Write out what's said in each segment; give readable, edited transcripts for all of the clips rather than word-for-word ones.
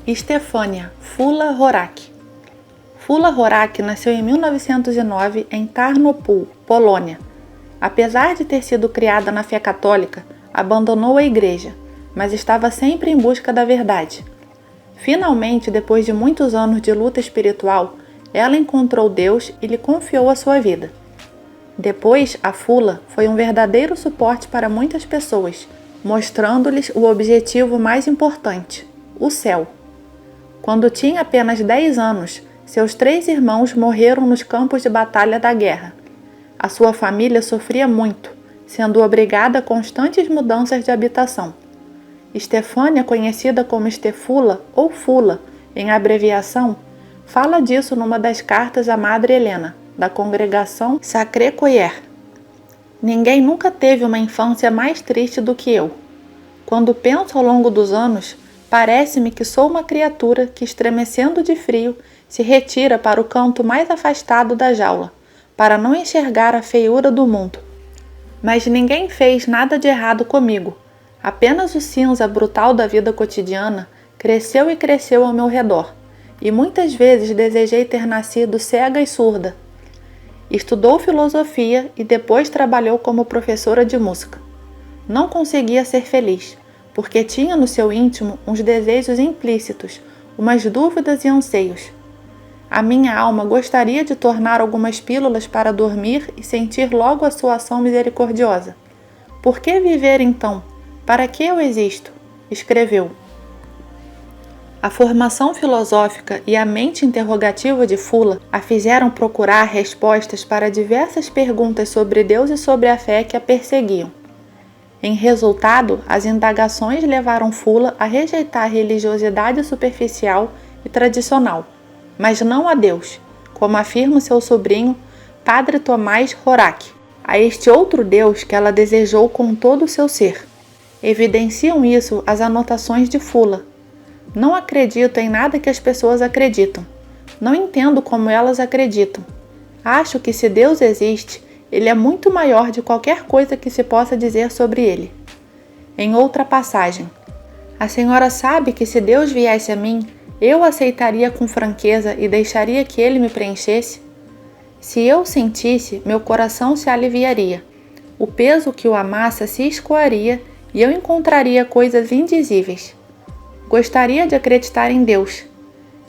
Estefânia Fula Horak. Fula Horak nasceu em 1909 em Tarnopol, Polônia. Apesar de ter sido criada na fé católica, abandonou a igreja, mas estava sempre em busca da verdade. Finalmente, depois de muitos anos de luta espiritual, ela encontrou Deus e lhe confiou a sua vida. Depois, a Fula foi um verdadeiro suporte para muitas pessoas, mostrando-lhes o objetivo mais importante, o céu. Quando tinha apenas 10 anos, seus 3 irmãos morreram nos campos de batalha da guerra. A sua família sofria muito, sendo obrigada a constantes mudanças de habitação. Estefânia, conhecida como Estefula ou Fula, em abreviação, fala disso numa das cartas à Madre Helena, da congregação Sacré-Cœur. Ninguém nunca teve uma infância mais triste do que eu. Quando penso ao longo dos anos, parece-me que sou uma criatura que, estremecendo de frio, se retira para o canto mais afastado da jaula, para não enxergar a feiura do mundo. Mas ninguém fez nada de errado comigo. Apenas o cinza brutal da vida cotidiana cresceu e cresceu ao meu redor, e muitas vezes desejei ter nascido cega e surda. Estudou filosofia e depois trabalhou como professora de música. Não conseguia ser feliz, porque tinha no seu íntimo uns desejos implícitos, umas dúvidas e anseios. A minha alma gostaria de tornar algumas pílulas para dormir e sentir logo a sua ação misericordiosa. Por que viver então? Para que eu existo? Escreveu. A formação filosófica e a mente interrogativa de Fula a fizeram procurar respostas para diversas perguntas sobre Deus e sobre a fé que a perseguiam. Em resultado, as indagações levaram Fula a rejeitar a religiosidade superficial e tradicional, mas não a Deus, como afirma seu sobrinho, Padre Tomás Horak, a este outro Deus que ela desejou com todo o seu ser. Evidenciam isso as anotações de Fula. Não acredito em nada que as pessoas acreditam. Não entendo como elas acreditam. Acho que se Deus existe, ele é muito maior de qualquer coisa que se possa dizer sobre ele. Em outra passagem, a senhora sabe que se Deus viesse a mim, eu aceitaria com franqueza e deixaria que ele me preenchesse? Se eu sentisse, meu coração se aliviaria. O peso que o amassa se escoaria e eu encontraria coisas indizíveis. Gostaria de acreditar em Deus.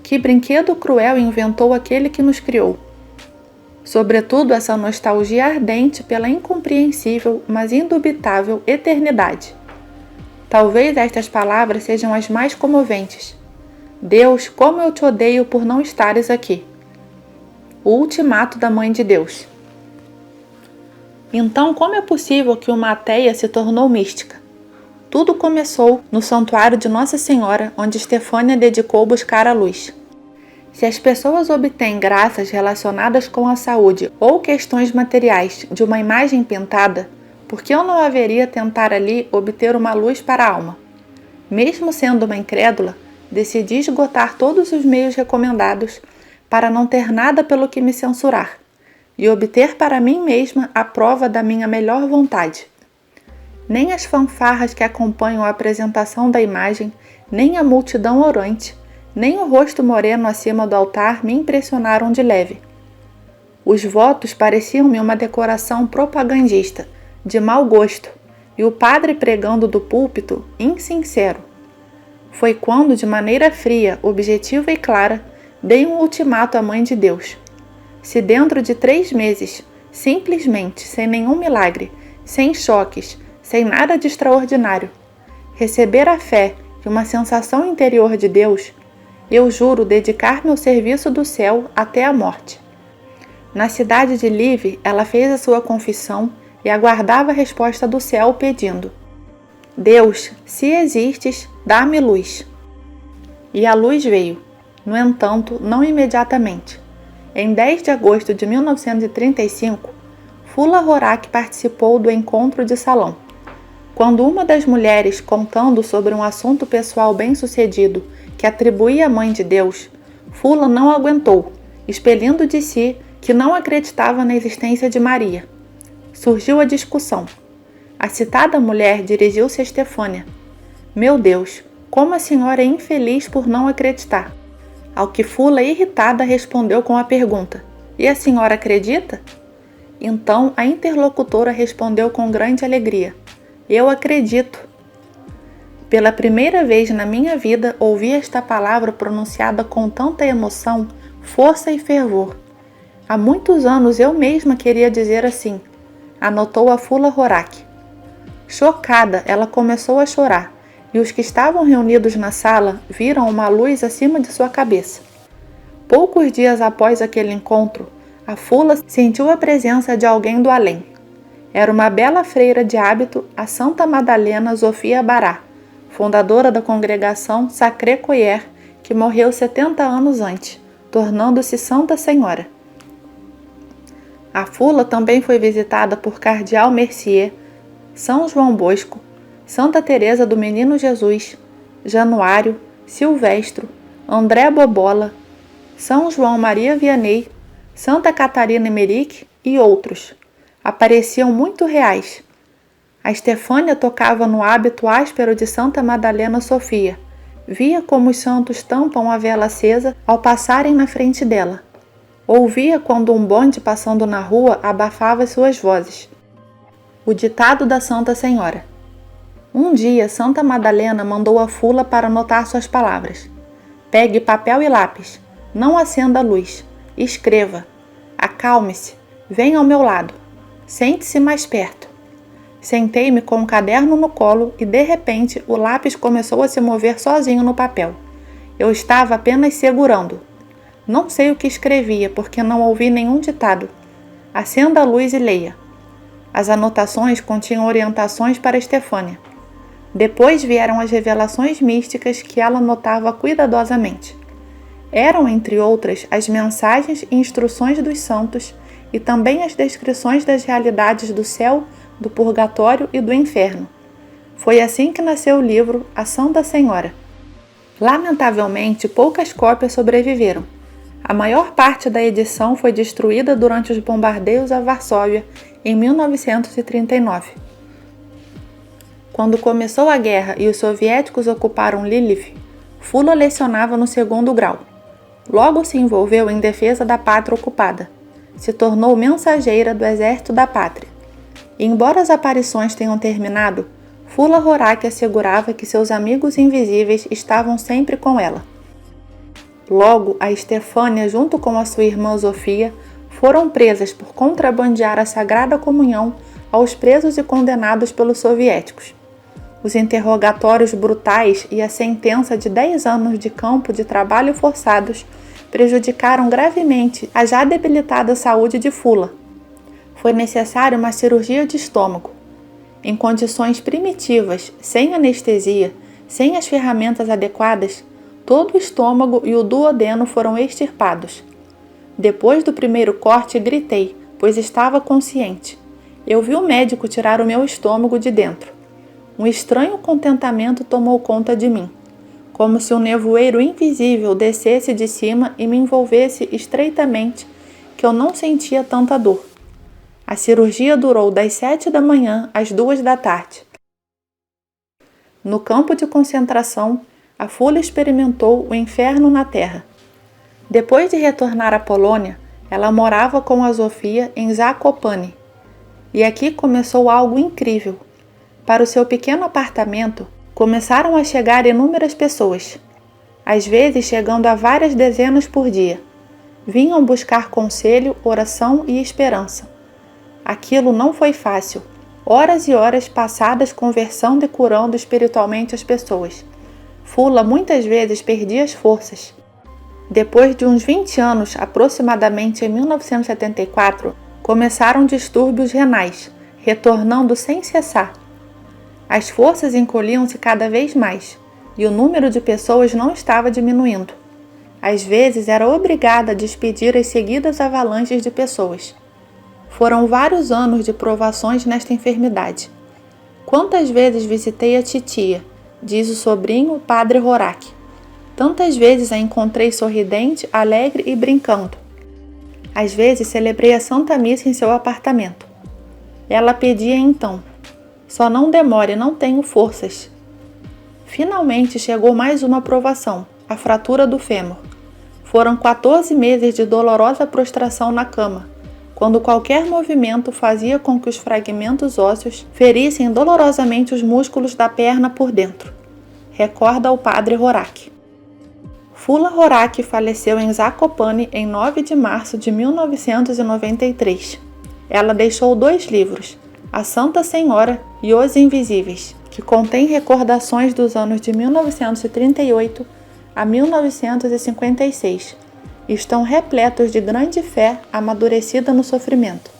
Que brinquedo cruel inventou aquele que nos criou? Sobretudo essa nostalgia ardente pela incompreensível, mas indubitável eternidade. Talvez estas palavras sejam as mais comoventes. Deus, como eu te odeio por não estares aqui. O ultimato da Mãe de Deus. Então, como é possível que uma ateia se tornou mística? Tudo começou no santuário de Nossa Senhora, onde Estefânia dedicou buscar a luz. Se as pessoas obtêm graças relacionadas com a saúde ou questões materiais de uma imagem pintada, por que eu não haveria tentar ali obter uma luz para a alma? Mesmo sendo uma incrédula, decidi esgotar todos os meios recomendados para não ter nada pelo que me censurar e obter para mim mesma a prova da minha melhor vontade. Nem as fanfarras que acompanham a apresentação da imagem, nem a multidão orante, nem o rosto moreno acima do altar me impressionaram de leve. Os votos pareciam-me uma decoração propagandista, de mau gosto, e o padre pregando do púlpito, insincero. Foi quando, de maneira fria, objetiva e clara, dei um ultimato à Mãe de Deus. Se dentro de 3 meses, simplesmente, sem nenhum milagre, sem choques, sem nada de extraordinário, receber a fé e uma sensação interior de Deus, eu juro dedicar-me ao serviço do céu até a morte. Na cidade de Lviv, ela fez a sua confissão e aguardava a resposta do céu pedindo: Deus, se existes, dá-me luz. E a luz veio, no entanto, não imediatamente. Em 10 de agosto de 1935, Fula Horak participou do encontro de salão. Quando uma das mulheres, contando sobre um assunto pessoal bem-sucedido que atribuía à Mãe de Deus, Fula não aguentou, expelindo de si que não acreditava na existência de Maria. Surgiu a discussão. A citada mulher dirigiu-se a Estefânia. Meu Deus, Como a senhora é infeliz por não acreditar. Ao que Fula, irritada, respondeu com a pergunta: e a senhora acredita? Então a interlocutora respondeu com grande alegria: eu acredito. Pela primeira vez na minha vida ouvi esta palavra pronunciada com tanta emoção, força e fervor. Há muitos anos eu mesma queria dizer assim, anotou a Fula Horak. Chocada, ela começou a chorar, e os que estavam reunidos na sala viram uma luz acima de sua cabeça. Poucos dias após aquele encontro, a Fula sentiu a presença de alguém do além. Era uma bela freira de hábito, a Santa Madalena Zofia Bará, fundadora da congregação Sacré-Cœur, que morreu 70 anos antes, tornando-se Santa Senhora. A Fula também foi visitada por Cardeal Mercier, São João Bosco, Santa Teresa do Menino Jesus, Januário, Silvestro, André Bobola, São João Maria Vianney, Santa Catarina Emerick e outros. Apareciam muito reais. A Estefânia tocava no hábito áspero de Santa Madalena Sofia. Via como os santos tampam a vela acesa ao passarem na frente dela. Ouvia quando um bonde passando na rua abafava suas vozes. O ditado da Santa Senhora. Um dia, Santa Madalena mandou a Fula para anotar suas palavras. Pegue papel e lápis. Não acenda a luz. Escreva. Acalme-se. Venha ao meu lado. Sente-se mais perto. Sentei-me com um caderno no colo e, de repente, o lápis começou a se mover sozinho no papel. Eu estava apenas segurando. Não sei o que escrevia, porque não ouvi nenhum ditado. Acenda a luz e leia. As anotações continham orientações para Estefânia. Depois vieram as revelações místicas que ela anotava cuidadosamente. Eram, entre outras, as mensagens e instruções dos santos e também as descrições das realidades do céu, do purgatório e do inferno. Foi assim que nasceu o livro A Santa Senhora. Lamentavelmente, poucas cópias sobreviveram. A maior parte da edição foi destruída durante os bombardeios a Varsóvia em 1939. Quando começou a guerra e os soviéticos ocuparam Lviv, Fula lecionava no 2º grau. Logo se envolveu em defesa da pátria ocupada. Se tornou mensageira do Exército da Pátria. E embora as aparições tenham terminado, Fula Horak assegurava que seus amigos invisíveis estavam sempre com ela. Logo, a Estefânia, junto com a sua irmã Zofia, foram presas por contrabandear a Sagrada Comunhão aos presos e condenados pelos soviéticos. Os interrogatórios brutais e a sentença de 10 anos de campo de trabalho forçados prejudicaram gravemente a já debilitada saúde de Fula. Foi necessária uma cirurgia de estômago. Em condições primitivas, sem anestesia, sem as ferramentas adequadas, todo o estômago e o duodeno foram extirpados. Depois do primeiro corte, gritei, pois estava consciente. Eu vi o médico tirar o meu estômago de dentro. Um estranho contentamento tomou conta de mim, como se um nevoeiro invisível descesse de cima e me envolvesse estreitamente, que eu não sentia tanta dor. A cirurgia durou das 7 da manhã às 2 da tarde. No campo de concentração, a Fula experimentou o inferno na terra. Depois de retornar à Polônia, ela morava com a Zofia em Zakopane. E aqui começou algo incrível. Para o seu pequeno apartamento, começaram a chegar inúmeras pessoas, às vezes chegando a várias dezenas por dia. Vinham buscar conselho, oração e esperança. Aquilo não foi fácil. Horas e horas passadas conversando e curando espiritualmente as pessoas. Fula muitas vezes perdia as forças. Depois de uns 20 anos, aproximadamente em 1974, começaram distúrbios renais, retornando sem cessar. As forças encolhiam-se cada vez mais, e o número de pessoas não estava diminuindo. Às vezes era obrigada a despedir as seguidas avalanches de pessoas. Foram vários anos de provações nesta enfermidade. Quantas vezes visitei a titia, diz o sobrinho Padre Horak. Tantas vezes a encontrei sorridente, alegre e brincando. Às vezes celebrei a Santa Missa em seu apartamento. Ela pedia então: só não demore, não tenho forças. Finalmente chegou mais uma provação, a fratura do fêmur. Foram 14 meses de dolorosa prostração na cama, quando qualquer movimento fazia com que os fragmentos ósseos ferissem dolorosamente os músculos da perna por dentro. Recorda o padre Horak. Fula Horak faleceu em Zakopane em 9 de março de 1993. Ela deixou 2 livros, A Santa Senhora e Os Invisíveis, que contém recordações dos anos de 1938 a 1956. Estão repletos de grande fé amadurecida no sofrimento.